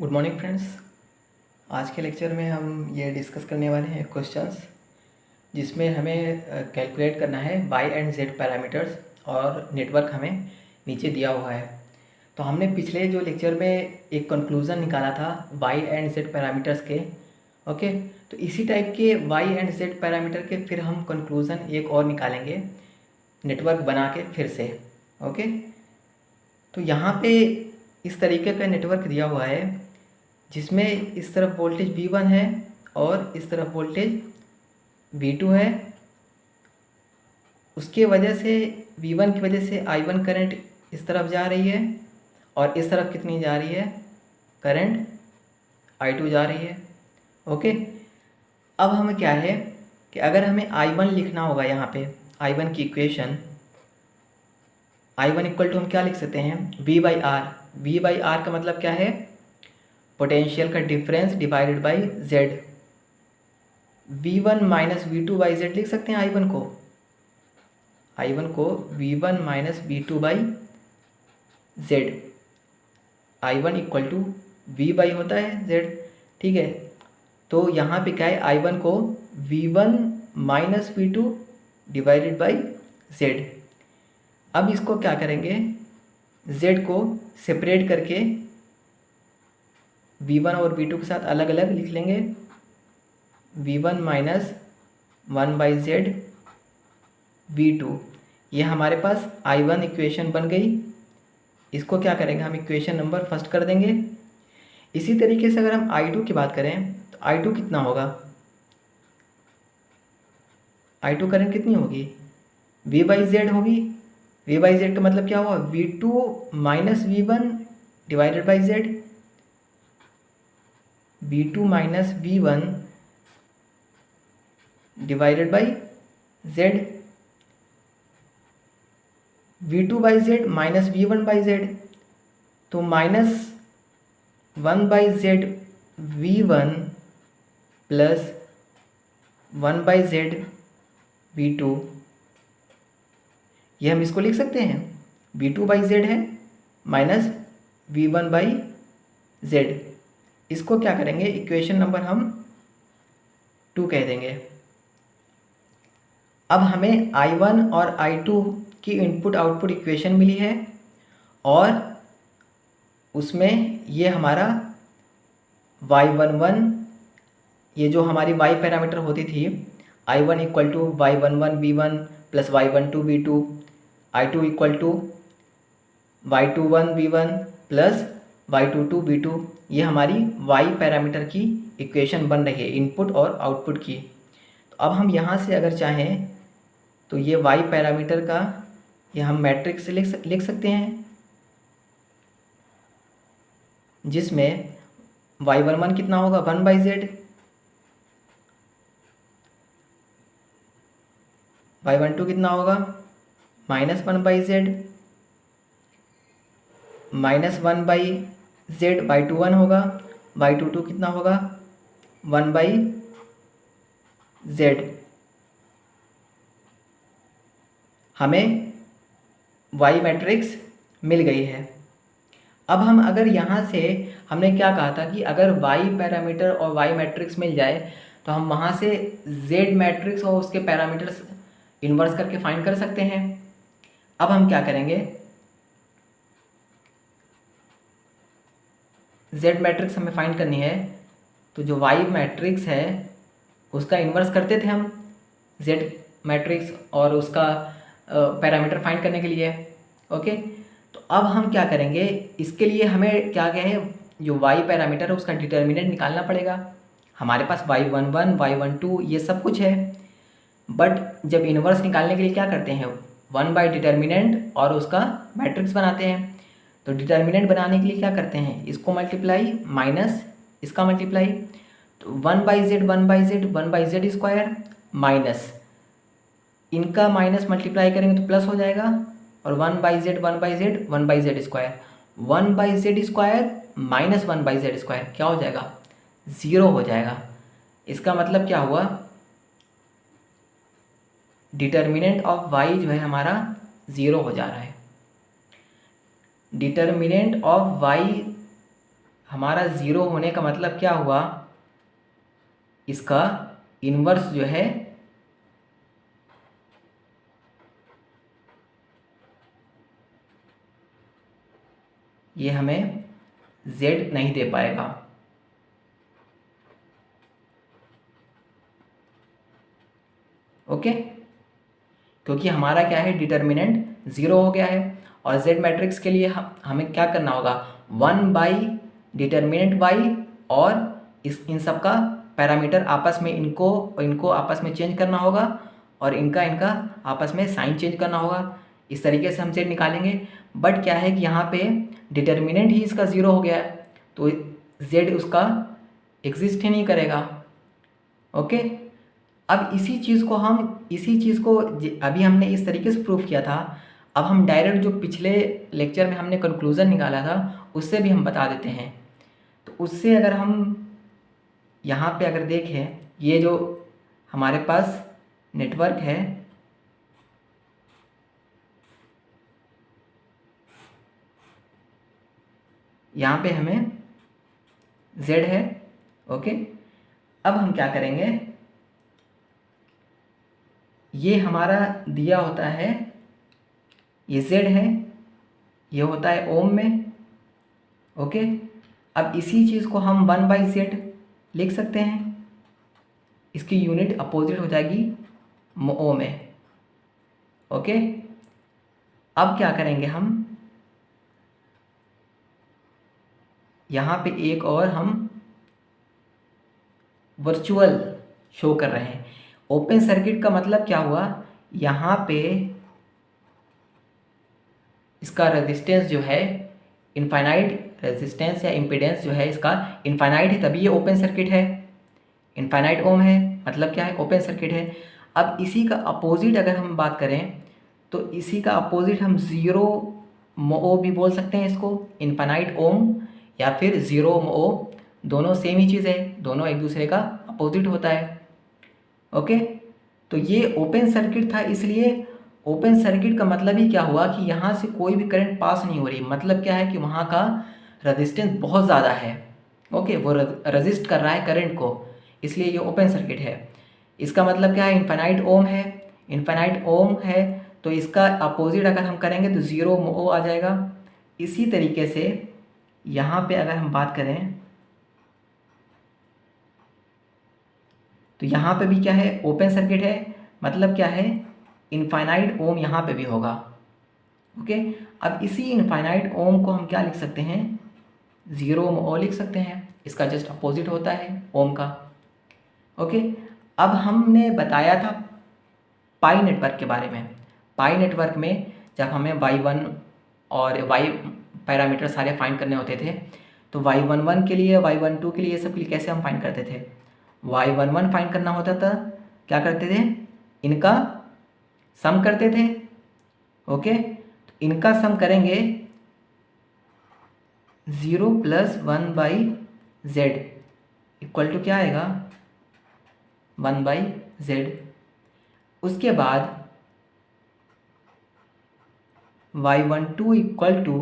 Good morning friends. आज के lecture में हम ये डिस्कस करने वाले हैं क्वेश्चंस जिसमें हमें कैलकुलेट करना है वाई एंड जेड पैरामीटर्स और नेटवर्क हमें नीचे दिया हुआ है। तो हमने पिछले जो लेक्चर में एक कंक्लूज़न निकाला था वाई एंड जेड पैरामीटर्स के। ओके, तो इसी टाइप के वाई एंड जेड पैरामीटर के फिर हम कंक्लूज़न एक और निकालेंगे नेटवर्क बना के फिर से। ओके, तो यहाँ पे इस तरीके का नेटवर्क दिया हुआ है जिसमें इस तरफ वोल्टेज V1 है और इस तरफ वोल्टेज V2 है। उसके वजह से V1 की वजह से I1 करंट इस तरफ जा रही है और इस तरफ कितनी जा रही है, करंट I2 जा रही है। ओके, अब हमें क्या है कि अगर हमें I1 लिखना होगा यहाँ पे I1 की इक्वेशन, I1 इक्वल टू हम क्या लिख सकते हैं, V/R। V/R का मतलब क्या है, पोटेंशियल का difference divided by Z। V1 minus V2/Z लिख सकते हैं I1 को, V1 minus V2/Z। I1 equal to V होता है Z, ठीक है। तो यहाँ पे क्या है, I1 को V1 minus V2 divided by Z। अब इसको क्या करेंगे, Z को सेपरेट करके V1 और V2 के साथ अलग अलग लिख लेंगे। V1 माइनस 1/Z V2, ये हमारे पास I1 इक्वेशन बन गई। इसको क्या करेंगे, हम इक्वेशन नंबर फर्स्ट कर देंगे। इसी तरीके से अगर हम I2 की बात करें तो I2 कितना होगा, I2 करंट कितनी होगी, V/Z होगी। V/Z का मतलब क्या हुआ, V2 minus V1 divided by Z। V2 minus V1 divided by Z। V2/Z minus V1/Z, तो minus 1/Z V1 plus 1/Z V2, ये हम इसको लिख सकते हैं। V2/Z है माइनस V1/Z। इसको क्या करेंगे, इक्वेशन नंबर हम 2 कह देंगे। अब हमें I1 और I2 की इनपुट आउटपुट इक्वेशन मिली है और उसमें ये हमारा Y11, ये जो हमारी Y पैरामीटर होती थी, I1 equal to Y11 V1 plus Y12 V2, I2 equal to Y21 V1 plus Y22 V2, ये हमारी Y पैरामीटर की इक्वेशन बन रही है, इनपुट और आउटपुट की। तो अब हम यहाँ से अगर चाहें तो ये Y पैरामीटर का ये हम मैट्रिक्स लिख सकते हैं, जिसमें Y11 कितना होगा, 1/Z, Y12 कितना होगा, minus 1/Z, minus 1/Z Y21 होगा, Y22 कितना होगा, 1/Z। हमें Y मैट्रिक्स मिल गई है। अब हम अगर यहाँ से, हमने क्या कहा था कि अगर Y पैरामीटर और Y मैट्रिक्स मिल जाए तो हम वहाँ से Z मैट्रिक्स और उसके पैरामीटर्स इन्वर्स करके फाइंड कर सकते हैं। अब हम क्या करेंगे, Z मैट्रिक्स हमें फाइंड करनी है, तो जो Y मैट्रिक्स है उसका इन्वर्स करते थे हम Z मैट्रिक्स और उसका पैरामीटर फाइंड करने के लिए। ओके, तो अब हम क्या करेंगे, इसके लिए हमें क्या है, जो Y पैरामीटर है उसका डिटर्मिनेंट निकालना पड़ेगा। हमारे पास Y11 Y12 ये सब कुछ है, बट जब इन्वर्स निकालने के लिए क्या करते हैं, 1 बाई डिटर्मिनेंट और उसका मैट्रिक्स बनाते हैं। तो डिटर्मिनेंट बनाने के लिए क्या करते हैं, इसको मल्टीप्लाई माइनस इसका मल्टीप्लाई, तो 1/Z 1/Z 1/Z square minus इनका माइनस मल्टीप्लाई करेंगे तो प्लस हो जाएगा, और 1/Z 1/Z 1/Z square, 1/Z square minus 1/Z square क्या हो जाएगा, 0 हो जाएगा। इसका मतलब क्या हुआ, डिटर्मिनेंट ऑफ Y जो है हमारा 0 हो जा रहा है। डिटर्मिनेंट ऑफ Y हमारा 0 होने का मतलब क्या हुआ, इसका इन्वर्स जो है ये हमें z नहीं दे पाएगा। ओके, क्योंकि हमारा क्या है, डिटर्मिनेंट 0 हो गया है। और z मैट्रिक्स के लिए हमें क्या करना होगा, 1/डिटर्मिनेंट y, और इन सब का पैरामीटर आपस में इनको आपस में चेंज करना होगा, और इनका आपस में साइन चेंज करना होगा। इस तरीके से हम z निकालेंगे। बट क्या है कि यहाँ पे डिटर्मिनेंट ही इसका 0 हो गया है, तो z उसका एग्जिस्ट ही नहीं करेगा। ओके, अब इसी चीज़ को अभी हमने इस तरीके से प्रूफ किया था। अब हम डायरेक्ट जो पिछले लेक्चर में हमने कंक्लूज़न निकाला था उससे भी हम बता देते हैं। तो उससे अगर हम यहाँ पे अगर देखें, ये जो हमारे पास नेटवर्क है, यहाँ पे हमें z है। ओके, अब हम क्या करेंगे, ये हमारा दिया होता है, ये z है, ये होता है ओम में। ओके, अब इसी चीज़ को हम 1/z लिख सकते हैं, इसकी यूनिट अपोजिट हो जाएगी मो में। ओके, अब क्या करेंगे, हम यहाँ पे एक और हम वर्चुअल शो कर रहे हैं। ओपन सर्किट का मतलब क्या हुआ, यहाँ पे इसका रेजिस्टेंस जो है इनफाइनाइट, रेजिस्टेंस या इम्पीडेंस जो है इसका इनफाइनाइट है, तभी ये ओपन सर्किट है। इनफाइनाइट ओम है, मतलब क्या है, ओपन सर्किट है। अब इसी का अपोजिट अगर हम बात करें तो इसी का अपोजिट हम 0 मो भी बोल सकते हैं इसको, इनफाइनाइट ओम या फिर 0 मो, दोनों सेम ही चीज़ है, दोनों एक दूसरे का अपोजिट होता है। ओके, तो ये ओपन सर्किट था, इसलिए ओपन सर्किट का मतलब ही क्या हुआ कि यहाँ से कोई भी करंट पास नहीं हो रही। मतलब क्या है कि वहाँ का रेजिस्टेंस बहुत ज़्यादा है। ओके, वो रेजिस्ट कर रहा है करंट को, इसलिए ये ओपन सर्किट है। इसका मतलब क्या है, इनफाइनाइट ओम है। इनफाइनाइट ओम है तो इसका अपोजिट अगर हम करेंगे तो 0 मो आ जाएगा। इसी तरीके से यहाँ पे अगर हम बात करें तो यहाँ पे भी क्या है, ओपन सर्किट है, मतलब क्या है, इनफाइनाइट ओम यहाँ पे भी होगा। ओके, अब इसी इनफाइनाइट ओम को हम क्या लिख सकते हैं, 0 मो लिख सकते हैं, इसका जस्ट अपोजिट होता है ओम का। ओके, अब हमने बताया था पाई नेटवर्क के बारे में। पाई नेटवर्क में जब हमें y1 और y पैरामीटर सारे फाइंड करने होते थे, तो y11 के लिए, y12 के लिए, सब के लिए कैसे हम फाइंड करते थे, y11 फाइंड करना होता था, क्या करते थे, इनका सम करते थे। ओके, तो इनका सम करेंगे 0 + 1/z इक्वल टू क्या आएगा, 1/z। उसके बाद y12 equal to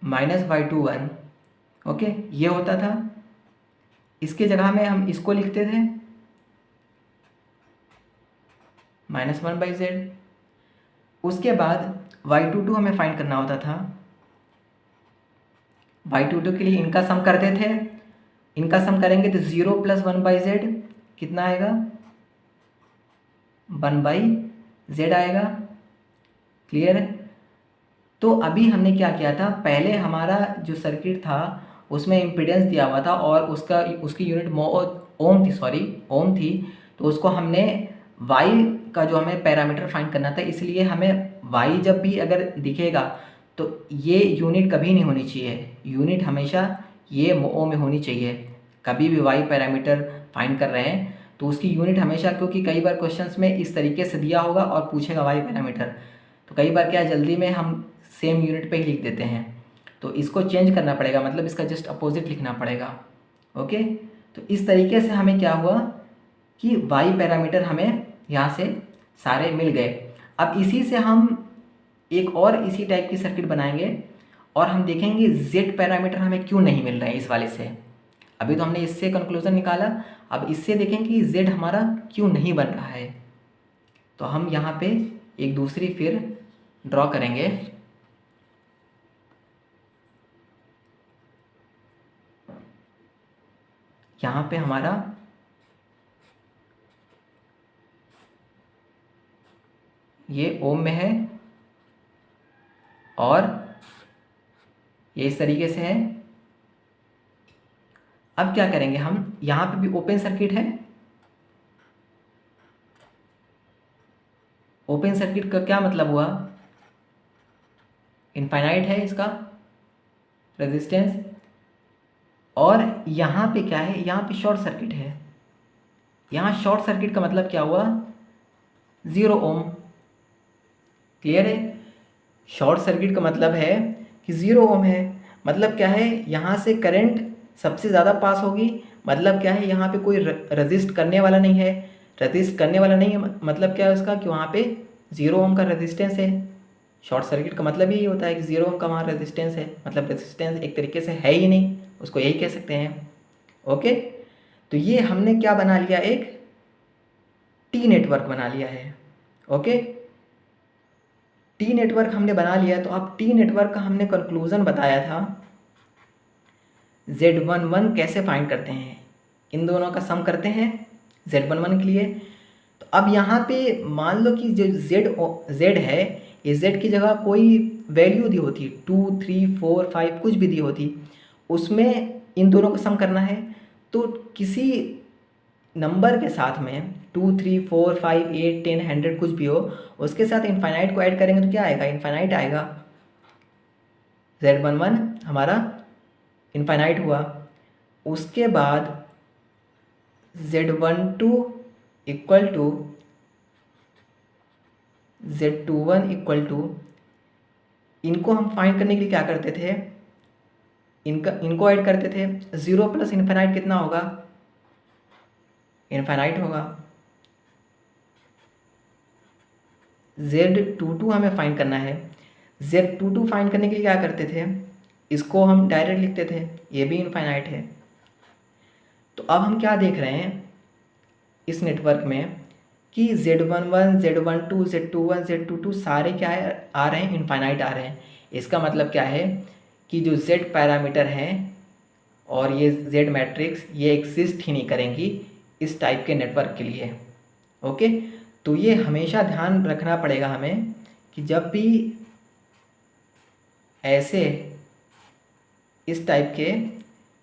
-y21। Okay, ये होता था। इसके जगह में हम इसको लिखते थे -1/z। उसके बाद y22 हमें फाइंड करना होता था। y22 के लिए इनका सम करते थे, इनका सम करेंगे तो 0 + 1/z कितना आएगा, 1/z आएगा। क्लियर है। तो अभी हमने क्या किया था, पहले हमारा जो सर्किट था उसमें इम्पीडेंस दिया हुआ था और उसकी यूनिट ओम थी। तो उसको हमने y का जो हमें पैरामीटर फाइंड करना था, इसलिए हमें y जब भी अगर दिखेगा तो ये यूनिट कभी नहीं होनी चाहिए, यूनिट हमेशा ये ओ में होनी चाहिए। कभी भी y पैरामीटर फाइंड कर रहे हैं तो उसकी यूनिट हमेशा, क्योंकि कई बार क्वेश्चंस में इस तरीके से दिया होगा और पूछेगा y पैरामीटर, तो कई बार क्या जल्दी में हम सेम यूनिट पे ही लिख देते हैं, तो इसको चेंज करना पड़ेगा, मतलब इसका जस्ट अपोजिट लिखना पड़ेगा। ओके, तो इस तरीके से हमें क्या हुआ कि y पैरामीटर हमें यहाँ से सारे मिल गए। अब इसी से हम एक और इसी टाइप की सर्किट बनाएंगे और हम देखेंगे जेड पैरामीटर हमें क्यों नहीं मिल रहे हैं इस वाले से। अभी तो हमने इससे कंक्लूजन निकाला, अब इससे देखेंगे कि जेड हमारा क्यों नहीं बन रहा है। तो हम यहाँ पे एक दूसरी फिर ड्रॉ करेंगे। यहाँ पे हमारा ये ओम में है और ये इस तरीके से है। अब क्या करेंगे हम, यहाँ पे भी ओपन सर्किट है। ओपन सर्किट का क्या मतलब हुआ, इनफाइनाइट है इसका रेजिस्टेंस, और यहाँ पे क्या है, यहाँ पे शॉर्ट सर्किट है। यहाँ शॉर्ट सर्किट का मतलब क्या हुआ, 0 ओम। क्लियर है, शॉर्ट सर्किट का मतलब है कि 0 ओम है। मतलब क्या है, यहाँ से करंट सबसे ज़्यादा पास होगी। मतलब क्या है, यहाँ पे कोई रजिस्ट करने वाला नहीं है। रजिस्ट करने वाला नहीं है मतलब क्या है उसका, कि वहाँ पे 0 ओम का रेजिस्टेंस है। शॉर्ट सर्किट का मतलब यही होता है कि 0 ओम का वहाँ रेजिस्टेंस है, मतलब रेजिस्टेंस एक तरीके से है ही नहीं, उसको यही कह सकते हैं। ओके, तो ये हमने क्या बना लिया, एक टी नेटवर्क बना लिया है। ओके, टी नेटवर्क हमने बना लिया। तो अब टी नेटवर्क का हमने कंक्लूजन बताया था, Z11 कैसे फाइंड करते हैं, इन दोनों का सम करते हैं Z11 के लिए। तो अब यहाँ पे मान लो कि जो Z है, ये Z की जगह कोई वैल्यू दी होती, 2 3 4 5 कुछ भी दी होती, उसमें इन दोनों का सम करना है। तो किसी नंबर के साथ में 2 3 4 5 8 10 100 कुछ भी हो, उसके साथ इनफाइनाइट को ऐड करेंगे तो क्या आएगा, इनफाइनाइट आएगा। Z11 हमारा इनफाइनाइट हुआ। उसके बाद Z12 equal to Z21 equal to, इनको हम फाइंड करने के लिए क्या करते थे, इनको ऐड करते थे। 0 प्लस इनफाइनाइट कितना होगा, इनफाइनाइट होगा। Z22 हमें फाइंड करना है। Z22 फाइंड करने के लिए क्या करते थे, इसको हम डायरेक्ट लिखते थे, ये भी इनफाइनाइट है। तो अब हम क्या देख रहे हैं इस नेटवर्क में कि Z11 Z12 Z21 Z22 सारे क्या है, आ रहे हैं, इनफाइनाइट आ रहे हैं। इसका मतलब क्या है कि जो Z पैरामीटर हैं और ये Z मैट्रिक्स, ये एग्जिस्ट ही नहीं करेंगी इस टाइप के नेटवर्क के लिए। ओके, तो ये हमेशा ध्यान रखना पड़ेगा हमें कि जब भी ऐसे इस टाइप के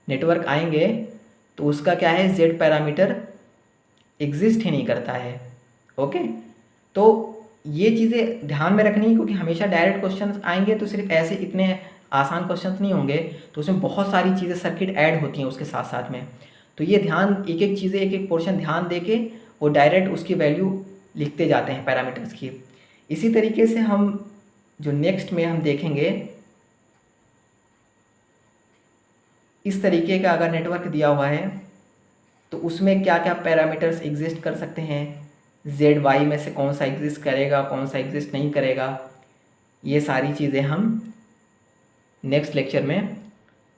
नेटवर्क आएंगे तो उसका क्या है, Z पैरामीटर एग्जिस्ट ही नहीं करता है। ओके, तो ये चीज़ें ध्यान में रखनी है, क्योंकि हमेशा डायरेक्ट क्वेश्चंस आएंगे तो सिर्फ ऐसे इतने आसान क्वेश्चंस नहीं होंगे, तो उसमें बहुत सारी चीज़ें सर्किट ऐड होती हैं उसके साथ साथ में। तो ये ध्यान, एक एक चीज़ें, एक एक पोर्शन ध्यान दे के वो डायरेक्ट उसकी वैल्यू लिखते जाते हैं पैरामीटर्स की। इसी तरीके से हम जो नेक्स्ट में हम देखेंगे, इस तरीके का अगर नेटवर्क दिया हुआ है तो उसमें क्या क्या पैरामीटर्स एग्जिस्ट कर सकते हैं, ZY में से कौन सा एग्जिस्ट करेगा, कौन सा एग्जिस्ट नहीं करेगा, ये सारी चीज़ें हम नेक्स्ट लेक्चर में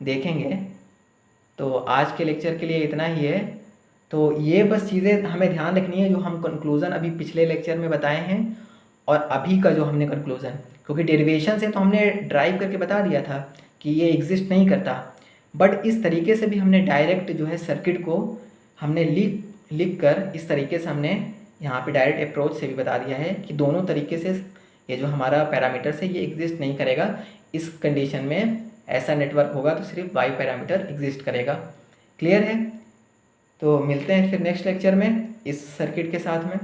देखेंगे। तो आज के लेक्चर के लिए इतना ही है। तो ये बस चीज़ें हमें ध्यान रखनी है जो हम कंक्लूज़न अभी पिछले लेक्चर में बताए हैं और अभी का जो हमने कंक्लूज़न, क्योंकि डेरिवेशन से तो हमने ड्राइव करके बता दिया था कि ये एग्जिस्ट नहीं करता, बट इस तरीके से भी हमने डायरेक्ट जो है सर्किट को हमने लिख कर इस तरीके से हमने यहाँ पे डायरेक्ट अप्रोच से भी बता दिया है कि दोनों तरीके से ये जो हमारा पैरामीटर्स है ये एग्जिस्ट नहीं करेगा। इस कंडीशन में ऐसा नेटवर्क होगा तो सिर्फ Y पैरामीटर एग्जिस्ट करेगा। क्लियर है? तो मिलते हैं फिर नेक्स्ट लेक्चर में इस सर्किट के साथ में।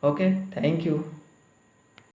Okay, thank you.